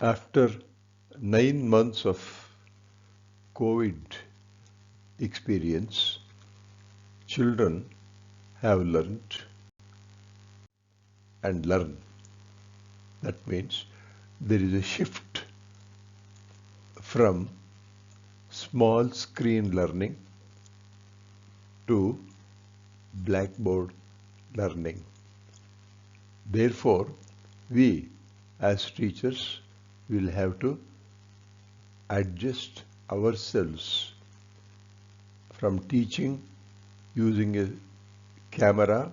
After 9 months of COVID experience, children have learnt and learn. That means there is a shift from small screen learning to blackboard learning. Therefore, we as teachers will have to adjust ourselves from teaching using a camera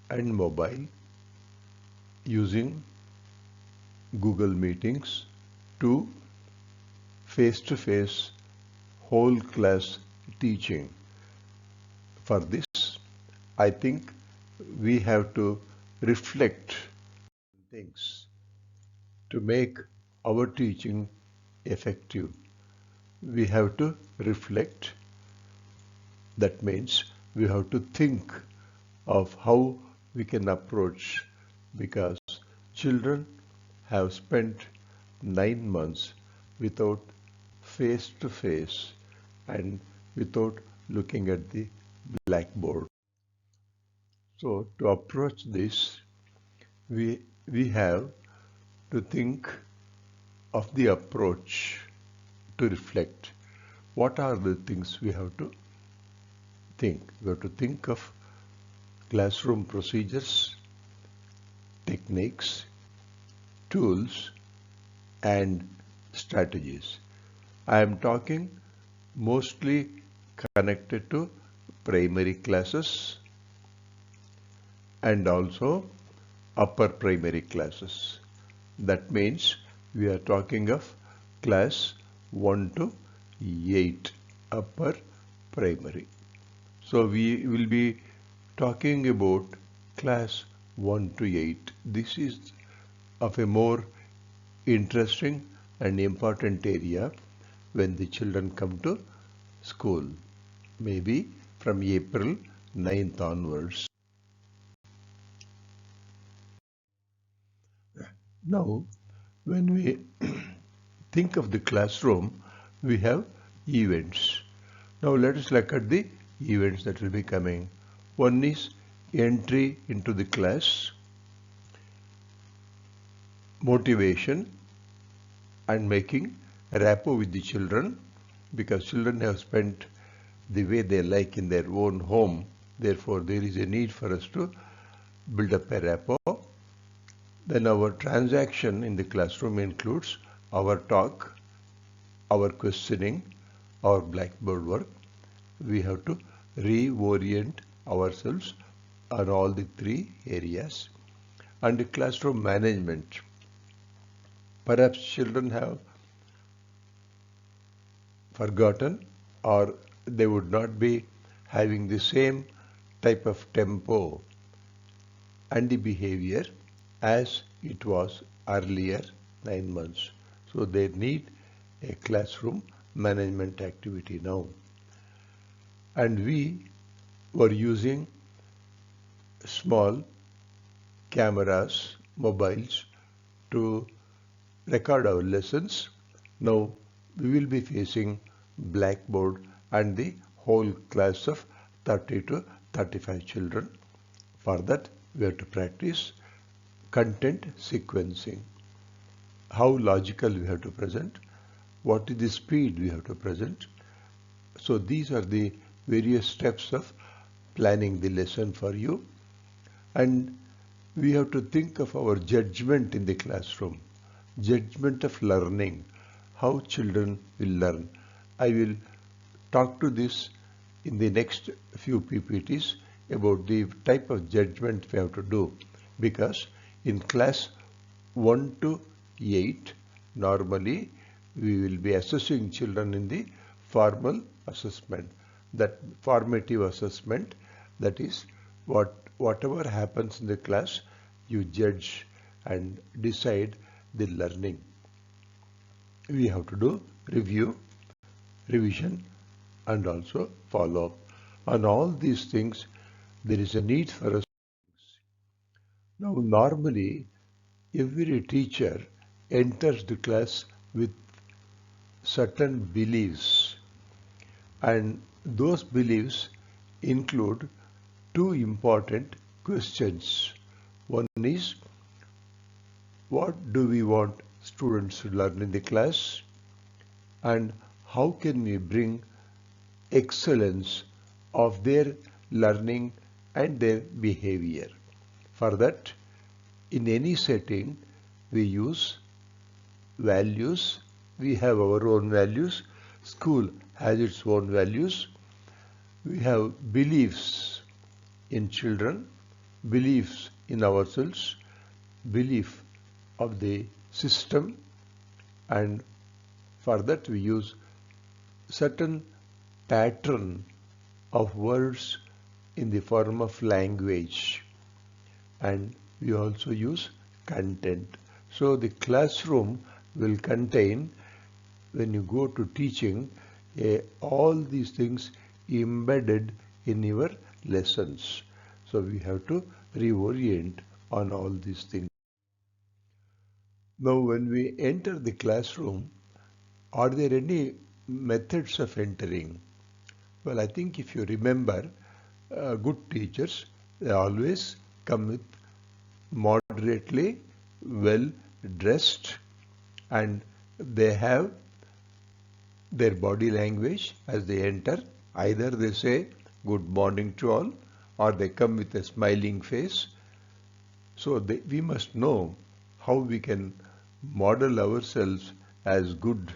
and mobile, using Google meetings, to face-to-face whole class teaching. For this, I think we have to reflect things to make our teaching effective. We have to reflect. That means we have to think of how we can approach, because children have spent 9 months without face to face and without looking at the blackboard. So to approach this, we have to think of the approach, to reflect. What are the things we have to think? We have to think of classroom procedures, techniques, tools, and strategies. I am talking mostly connected to primary classes and also upper primary classes. That means we are talking of class 1 to 8, upper primary. So we will be talking about class 1 to 8. This is of a more interesting and important area when the children come to school, maybe from April 9th onwards. Now, when we think of the classroom, we have events. Now let us look at the events that will be coming. One is entry into the class, motivation, and making rapport with the children, because children have spent the way they like in their own home. Therefore, there is a need for us to build up a rapport. Then our transaction in the classroom includes our talk, our questioning, our blackboard work. We have to reorient ourselves on all the three areas. And the classroom management. Perhaps children have forgotten, or they would not be having the same type of tempo and the behavior as it was earlier 9 months. So they need a classroom management activity now. And we were using small cameras, mobiles, to record our lessons. Now we will be facing blackboard and the whole class of 30 to 35 children. For that, we have to practice content sequencing. How logical we have to present, what is the speed we have to present. So these are the various steps of planning the lesson for you. And we have to think of our judgment in the classroom, judgment of learning, how children will learn. I will talk to this in the next few PPTs about the type of judgment we have to do, because in class 1 to 8, normally we will be assessing children in the formal assessment, that formative assessment, that is whatever happens in the class, you judge and decide the learning. We have to do review, revision, and also follow up. On all these things, there is a need for us. Now, normally, every teacher enters the class with certain beliefs, and those beliefs include two important questions. One is, what do we want students to learn in the class, and how can we bring excellence of their learning and their behavior. For that, in any setting, we use values. We have our own values. School has its own values. We have beliefs in children, beliefs in ourselves, belief of the system, and for that we use certain pattern of words in the form of language, and we also use content. So the classroom will contain, when you go to teaching, all these things embedded in your lessons. So we have to reorient on all these things. Now when we enter the classroom, are there any methods of entering? Well, I think if you remember, good teachers, they always come with moderately well dressed, and they have their body language as they enter. Either they say good morning to all, or they come with a smiling face. So we must know how we can model ourselves as good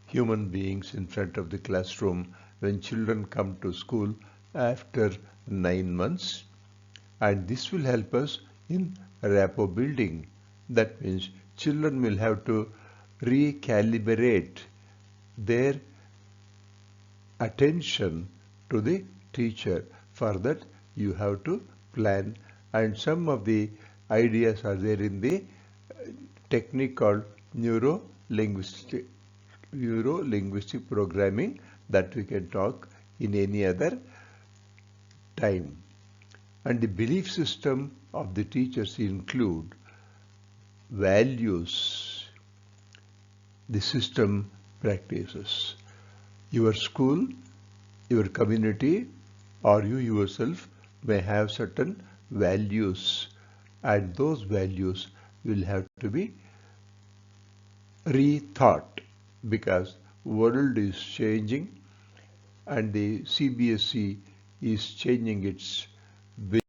human beings in front of the classroom when children come to school after 9 months. And this will help us in rapport building. That means children will have to recalibrate their attention to the teacher. For that, you have to plan, and some of the ideas are there in the technique called neuro-linguistic programming that we can talk in any other time. And the belief system of the teachers include values, the system practices. Your school, your community, or you yourself may have certain values, and those values will have to be rethought because world is changing and the CBSE is changing its vision.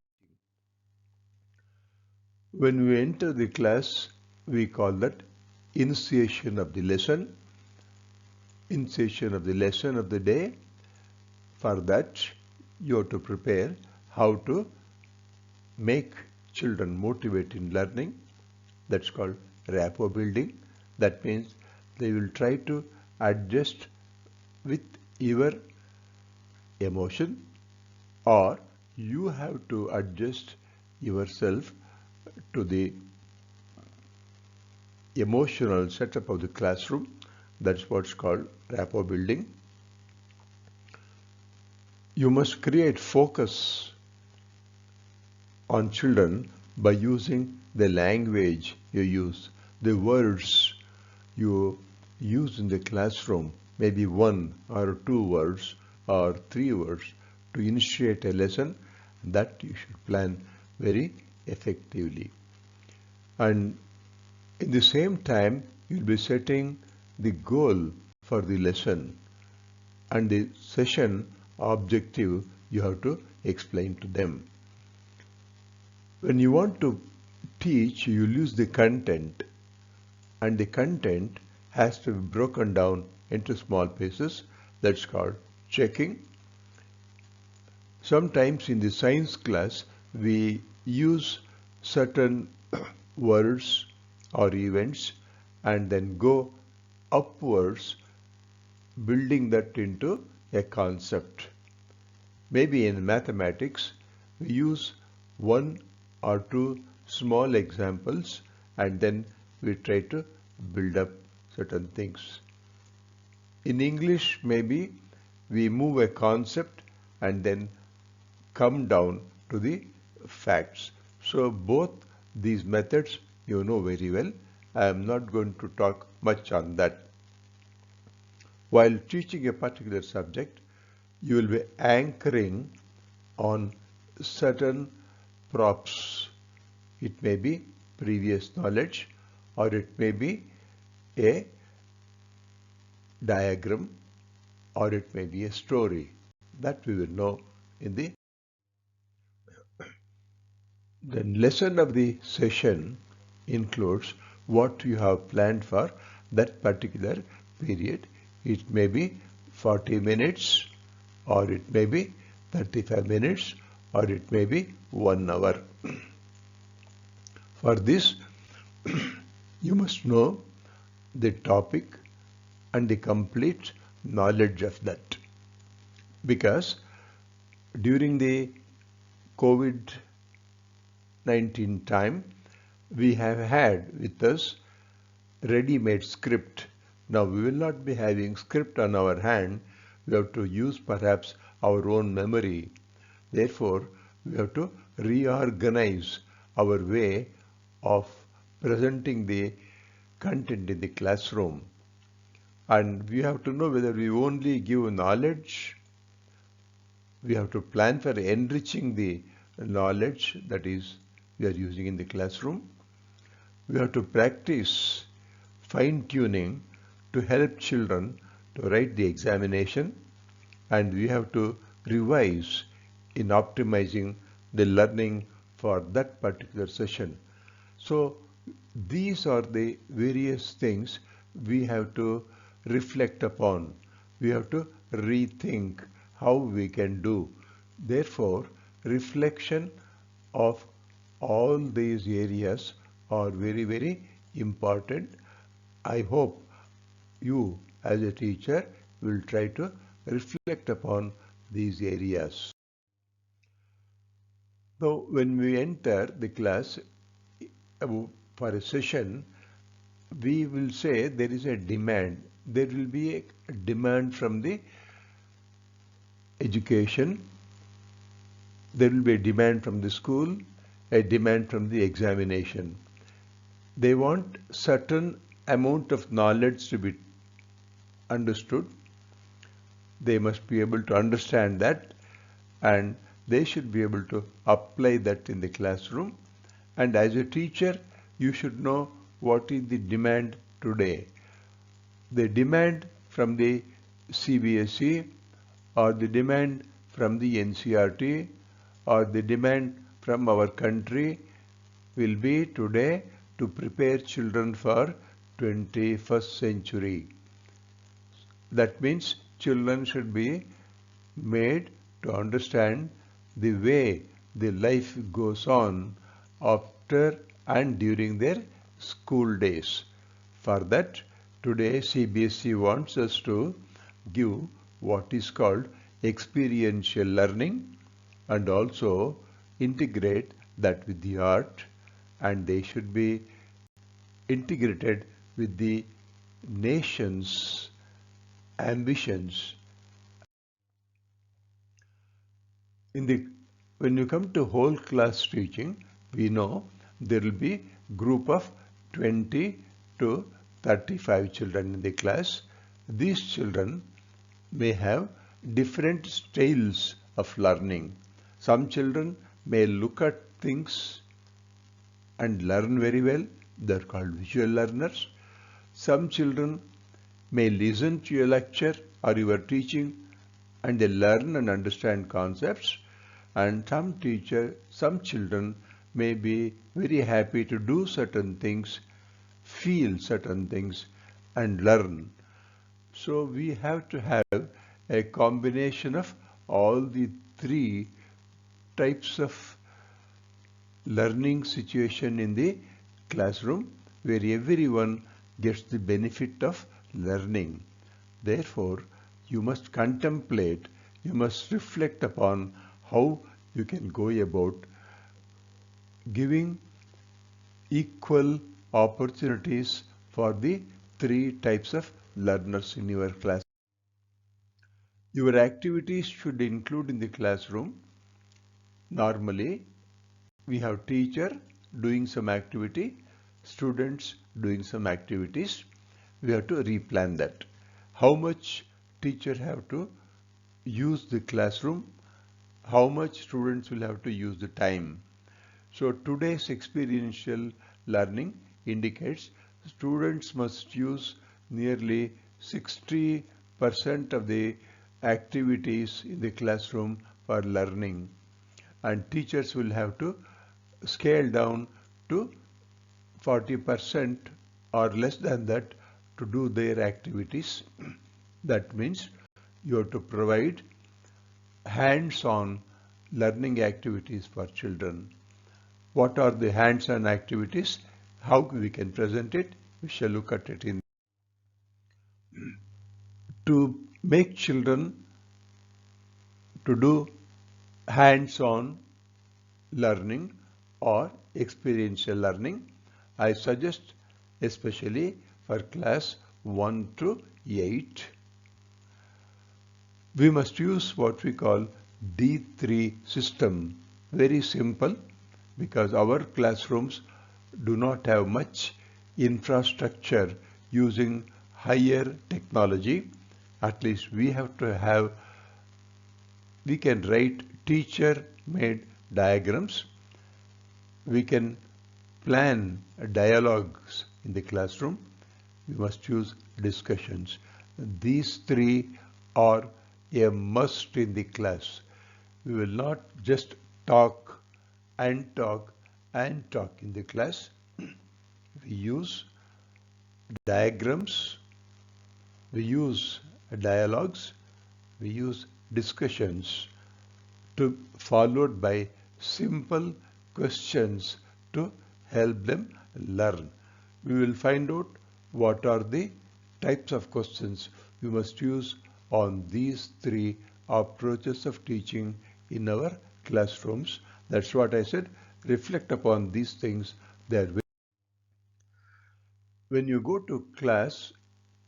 When we enter the class, we call that initiation of the lesson, initiation of the lesson of the day. For that, you have to prepare how to make children motivate in learning. That's called rapport building. That means they will try to adjust with your emotion, or you have to adjust yourself to the emotional setup of the classroom. That's what's called rapport building. You must create focus on children by using the language you use, the words you use in the classroom, maybe 1 or 2 words or 3 words to initiate a lesson. That you should plan very effectively. And in the same time, you'll be setting the goal for the lesson, and the session objective you have to explain to them. When you want to teach, you use the content, and the content has to be broken down into small pieces. That's called checking. Sometimes in the science class, we use certain words or events and then go upwards, building that into a concept. Maybe in mathematics, we use 1 or 2 small examples and then we try to build up certain things. In English, maybe we move a concept and then come down to the facts. So both these methods you know very well. I am not going to talk much on that. While teaching a particular subject, you will be anchoring on certain props. It may be previous knowledge, or it may be a diagram, or it may be a story. That we will know in the lesson of the session includes what you have planned for that particular period. It may be 40 minutes, or it may be 35 minutes, or it may be 1 hour. For this, you must know the topic and the complete knowledge of that. Because during the COVID-19 time, we have had with us ready-made script. Now we will not be having script on our hand. We have to use perhaps our own memory. Therefore, we have to reorganize our way of presenting the content in the classroom. And we have to know whether we only give knowledge. We have to plan for enriching the knowledge that is we are using in the classroom. We have to practice fine-tuning to help children to write the examination, and we have to revise in optimizing the learning for that particular session. So these are the various things we have to reflect upon. We have to rethink how we can do. Therefore, reflection of all these areas are very, very important. I hope you as a teacher will try to reflect upon these areas. So when we enter the class for a session, we will say there is a demand. There will be a demand from the education. There will be a demand from the school, a demand from the examination. They want certain amount of knowledge to be understood. They must be able to understand that, and they should be able to apply that in the classroom. And as a teacher, you should know what is the demand today. The demand from the CBSE, or the demand from the NCERT, or the demand from our country will be today to prepare children for 21st century. That means children should be made to understand the way the life goes on after and during their school days. For that, today CBSE wants us to give what is called experiential learning, and also integrate that with the art, and they should be integrated with the nation's ambitions. When you come to whole class teaching, we know there will be group of 20 to 35 children in the class. These children may have different styles of learning. Some children may look at things and learn very well. They're called visual learners. Some children may listen to your lecture or your teaching and they learn and understand concepts. And some children may be very happy to do certain things, feel certain things, and learn. So we have to have a combination of all the three types of learning situation in the classroom, where everyone gets the benefit of learning. Therefore, you must contemplate, you must reflect upon how you can go about giving equal opportunities for the three types of learners in your class. Your activities should include in the classroom. Normally, we have teacher doing some activity, students doing some activities, we have to replan that. How much teacher have to use the classroom, how much students will have to use the time. So today's experiential learning indicates students must use nearly 60% of the activities in the classroom for learning, and teachers will have to scale down to 40% or less than that to do their activities. That means you have to provide hands-on learning activities for children. What are the hands-on activities? How we can present it? We shall look at it in. To make children to do hands-on learning or experiential learning, I suggest especially for class 1 to 8, we must use what we call D3 system. Very simple, because our classrooms do not have much infrastructure using higher technology. At least we have to have, we can write teacher-made diagrams. We can plan dialogues in the classroom. We must use discussions. These three are a must in the class. We will not just talk and talk and talk in the class. We use diagrams, we use dialogues, we use discussions, followed by simple questions to help them learn. We will find out what are the types of questions we must use on these three approaches of teaching in our classrooms. That's what I said. Reflect upon these things. When you go to class,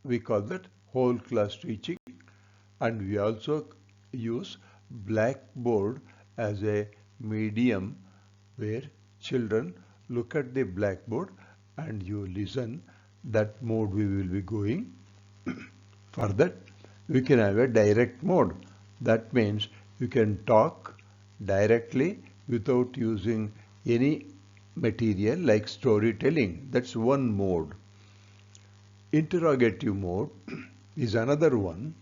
we call that whole class teaching, and we also use Blackboard as a medium where children look at the blackboard and you listen. That mode we will be going. For that, we can have a direct mode. That means you can talk directly without using any material like storytelling. That's one mode. Interrogative mode is another one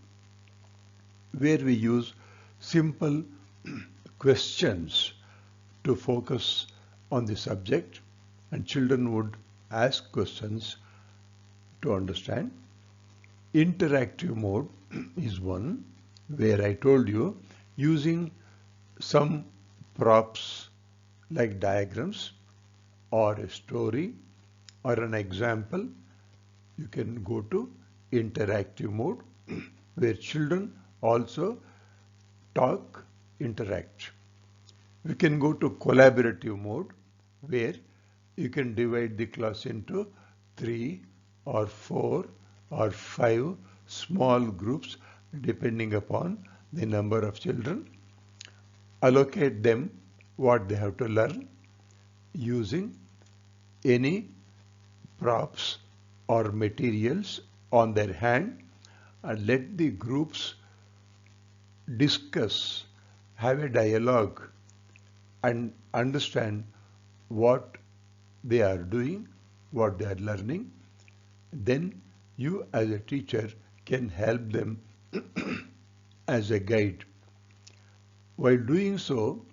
where we use simple questions to focus on the subject, and children would ask questions to understand. Interactive mode is one where I told you, using some props like diagrams or a story or an example, you can go to interactive mode where children also talk, interact. We can go to collaborative mode where you can divide the class into 3 or 4 or 5 small groups depending upon the number of children. Allocate them what they have to learn using any props or materials on their hand, and let the groups discuss, have a dialogue, and understand what they are doing, what they are learning. Then you as a teacher can help them as a guide. While doing so,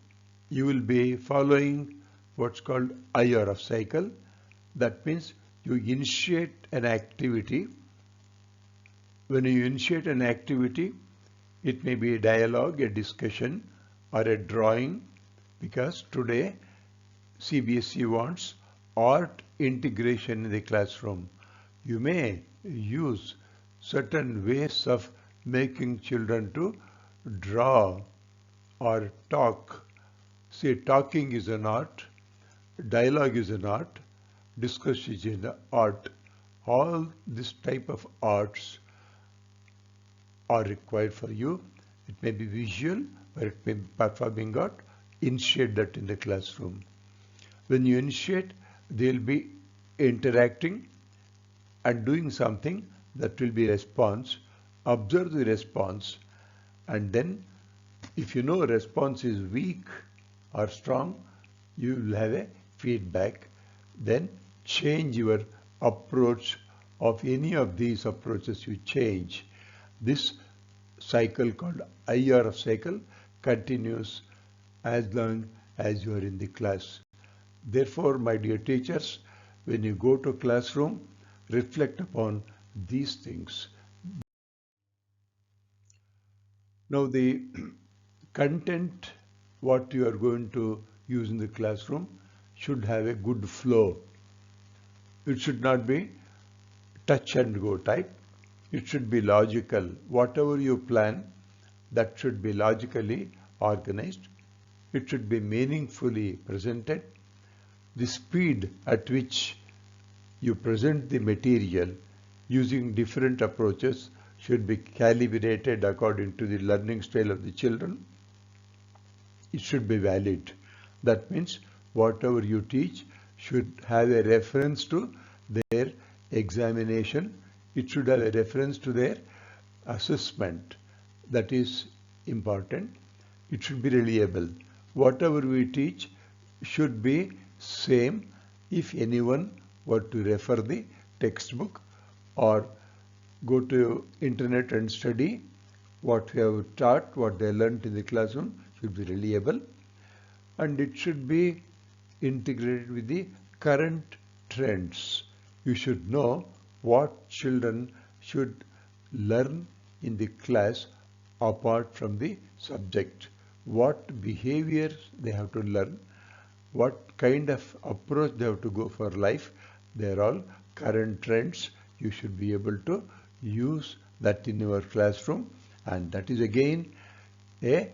you will be following what's called IRF cycle. That means you initiate an activity. When you initiate an activity, it may be a dialogue, a discussion, or a drawing, because today CBSE wants art integration in the classroom. You may use certain ways of making children to draw or talk. See, talking is an art, dialogue is an art, discussion is an art. All this type of arts are required for you. It may be visual or it may be performing art. Initiate that in the classroom. When you initiate, they'll be interacting and doing something that will be response. Observe the response, and then if you know response is weak or strong, you will have a feedback. Then change your approach. Of any of these approaches you change, this cycle called IRF cycle continues as long as you are in the class. Therefore, my dear teachers, when you go to classroom, reflect upon these things. Now the content what you are going to use in the classroom should have a good flow. It should not be touch and go type. It should be logical. Whatever you plan, that should be logically organized. It should be meaningfully presented. The speed at which you present the material using different approaches should be calibrated according to the learning style of the children. It should be valid. That means whatever you teach should have a reference to their examination. It should have a reference to their assessment. That is important. It should be reliable. Whatever we teach should be same if anyone were to refer the textbook or go to internet and study what we have taught, what they learnt in the classroom should be reliable, and it should be integrated with the current trends. You should know what children should learn in the class apart from the subject, what behaviors they have to learn, what kind of approach they have to go for life. They are all current trends. You should be able to use that in your classroom, and that is again a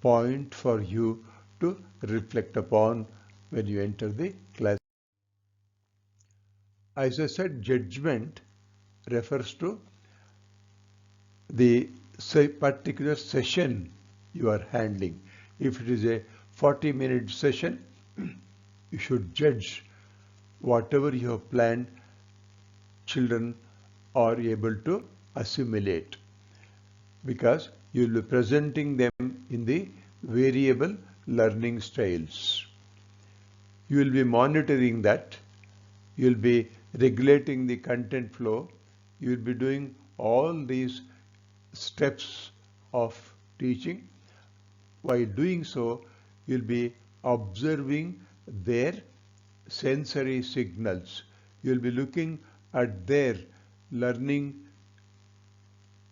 point for you to reflect upon when you enter the class. As I said, judgment refers to the particular session you are handling. If it is a 40-minute session, you should judge whatever you have planned children are able to assimilate, because you will be presenting them in the variable learning styles. You will be monitoring that. You will be regulating the content flow. You will be doing all these steps of teaching. While doing so, you will be observing their sensory signals. You will be looking at their learning.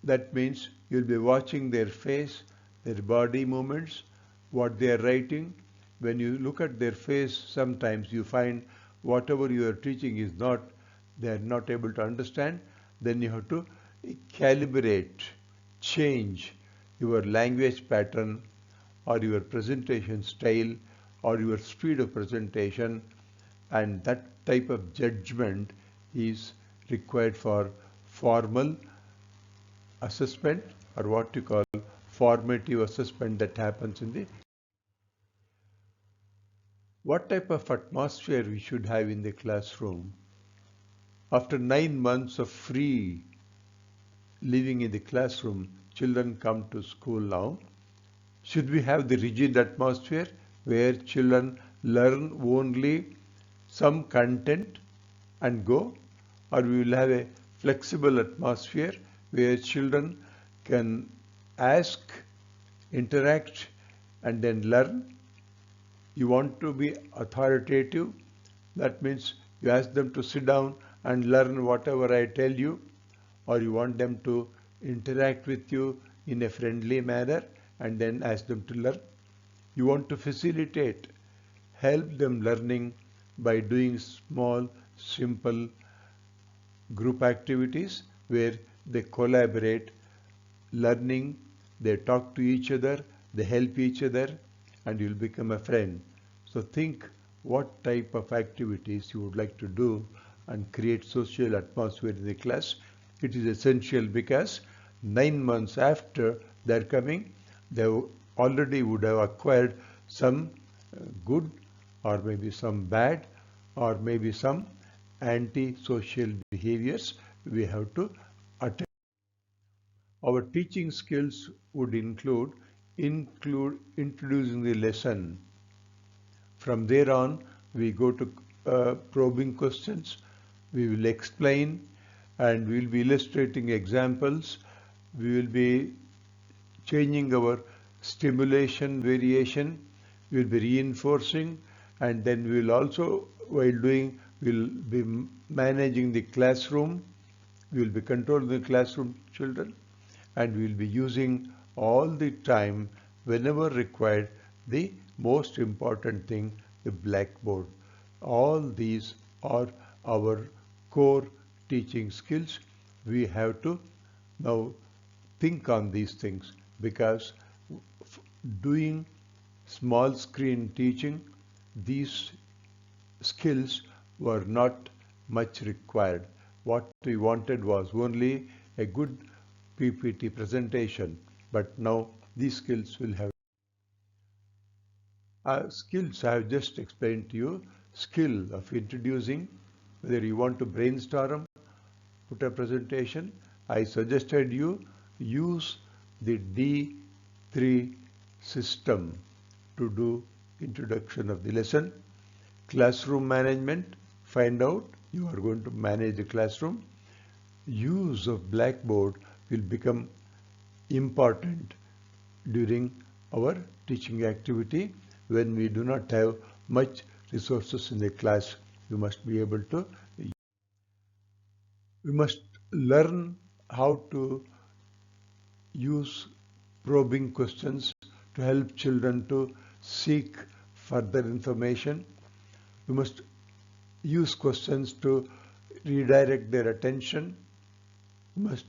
That means you will be watching their face, their body movements, what they are writing. When you look at their face, sometimes you find whatever you are teaching is not, they are not able to understand. Then you have to calibrate, change your language pattern or your presentation style or your speed of presentation, and that type of judgment is required for formal assessment, or what you call formative assessment, that happens in the. What type of atmosphere we should have in the classroom? After 9 months of free living in the classroom, children come to school now. Should we have the rigid atmosphere where children learn only some content and go, or we will have a flexible atmosphere where children can ask, interact, and then learn? You want to be authoritative. That means you ask them to sit down and learn whatever I tell you, or you want them to interact with you in a friendly manner and then ask them to learn. You want to facilitate, help them learning by doing small, simple group activities where they collaborate, learning, they talk to each other, they help each other, and you'll become a friend. So think what type of activities you would like to do and create social atmosphere in the class. It is essential because 9 months after they're coming, they already would have acquired some good or maybe some bad or maybe some anti-social behaviors we have to attempt. Our teaching skills would include introducing the lesson. From there on, we go to probing questions. We will explain and we will be illustrating examples. We will be changing our stimulation variation. We will be reinforcing, and then we will also, while doing, we will be managing the classroom. We will be controlling the classroom children, and we will be using all the time whenever required the most important thing, the blackboard. All these are our core teaching skills. We have to now think on these things, because doing small screen teaching, these skills were not much required. What we wanted was only a good PPT presentation, but now these skills will have skills I have just explained to you. Skill of introducing, whether you want to brainstorm, put a presentation, I suggested you use the D3 system to do introduction of the lesson. Classroom management, find out you are going to manage the classroom. Use of blackboard will become important during our teaching activity. When we do not have much resources in the class, we must be able to, we must learn how to use probing questions to help children to seek further information. We must use questions to redirect their attention. We must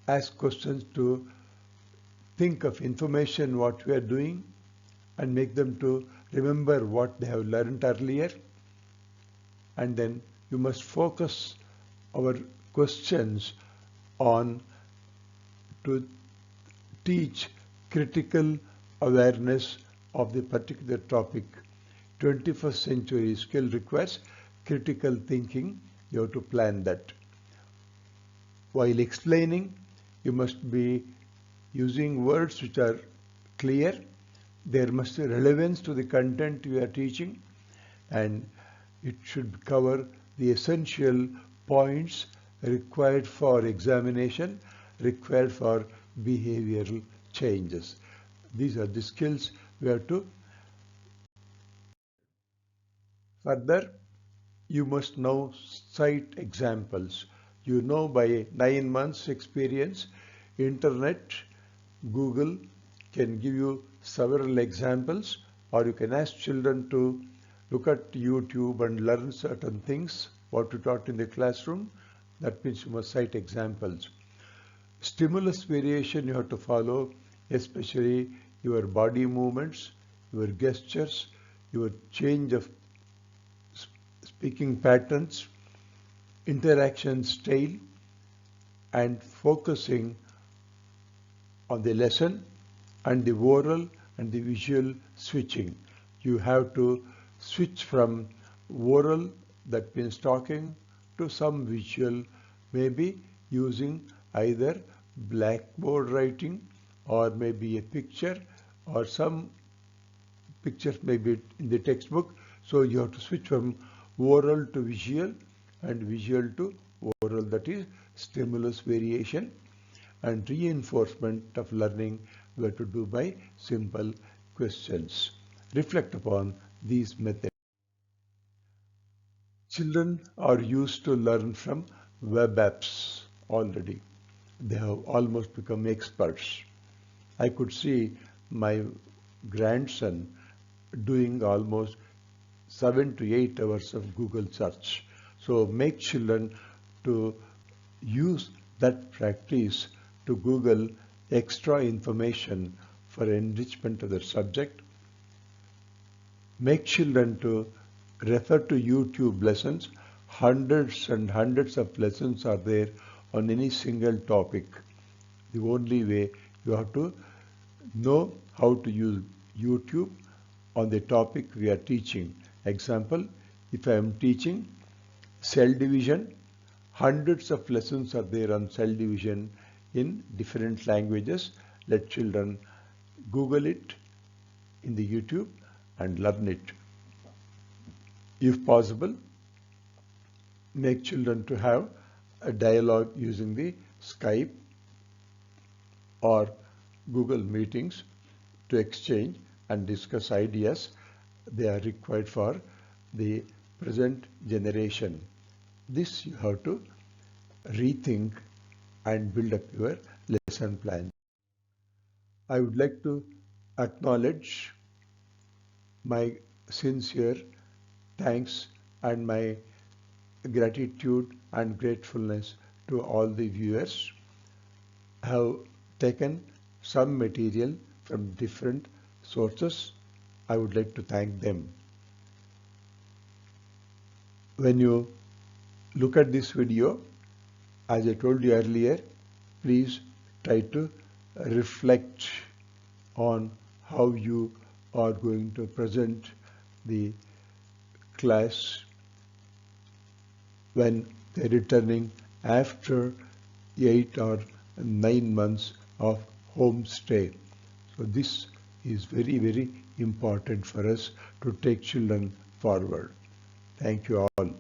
ask questions to think of information what we are doing and make them to remember what they have learned earlier. And then you must focus our questions on to teach critical awareness of the particular topic. 21st century skill requires critical thinking. You have to plan that. While explaining, you must be using words which are clear. There must be relevance to the content you are teaching, and it should cover the essential points required for examination, required for behavioral changes. These are the skills we have to. Further, you must now cite examples. You know, by 9 months experience, internet, Google can give you several examples, or you can ask children to look at YouTube and learn certain things, what you taught in the classroom. That means you must cite examples. Stimulus variation you have to follow, especially your body movements, your gestures, your change of speaking patterns, interaction style, and focusing on the lesson and the oral and the visual switching. You have to switch from oral, that means talking, to some visual, maybe using either blackboard writing or maybe a picture, or some pictures maybe in the textbook. So you have to switch from oral to visual and visual to oral, that is stimulus variation. And reinforcement of learning we have to do by simple questions. Reflect upon these methods. Children are used to learn from web apps already. They have almost become experts. I could see my grandson doing almost 7 to 8 hours of Google search. So make children to use that practice to Google extra information for enrichment of their subject. Make children to refer to YouTube lessons. Hundreds and hundreds of lessons are there on any single topic. The only way, you have to know how to use YouTube on the topic we are teaching. Example, if I am teaching Cell division, hundreds of lessons are there on cell division in different languages. Let children Google it in the YouTube and learn it. If possible, make children to have a dialogue using the Skype or Google meetings to exchange and discuss ideas. They are required for the present generation. This you have to rethink and build up your lesson plan. I would like to acknowledge my sincere thanks and my gratitude and gratefulness to all the viewers who have taken some material from different sources. I would like to thank them. When you look at this video, as I told you earlier, please try to reflect on how you are going to present the class when they're returning after 8 or 9 months of home stay. So this is very, very important for us to take children forward. Thank you all.